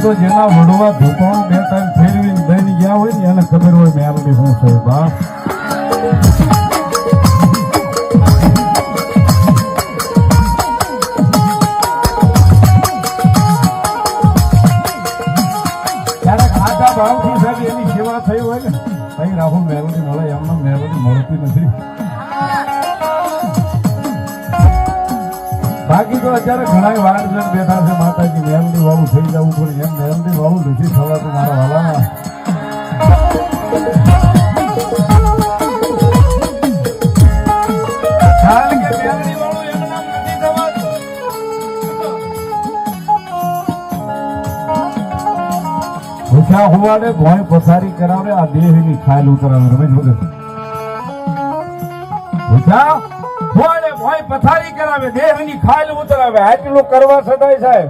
તો જેના વડવા ધોપાણું બે ટાઈમ ફેરવીને દઈને ગયા હોય ને એને ખબર હોય મેલડી શું છે બાપ. ક્યારેક આજા ભાવથી સાહેબ એની સેવા થઈ હોય ને ભાઈ રાહુલ મેલડી મળે એમને મેલડી મળતી નથી. બાકી તો અત્યારે ઘણા વાર જણ બેઠા છે માતાજી મેલડી વાળું થઈ જવું પણ એમ મેલડી વાળું નથી થવાતું મારા વાલા. કારણ કે મેલડી વાળું એમ નામ નથી થવાતું. ભૂસા હોવાને ભોય પથારી કરાવે આ દેહની ખાયલ ઉતરાવે રમેશ વગર. ભૂસા ભોય પથારી કરાવે દેહની ખાયલ ઉતરાવે આટલું કરવા છતાંય સાહેબ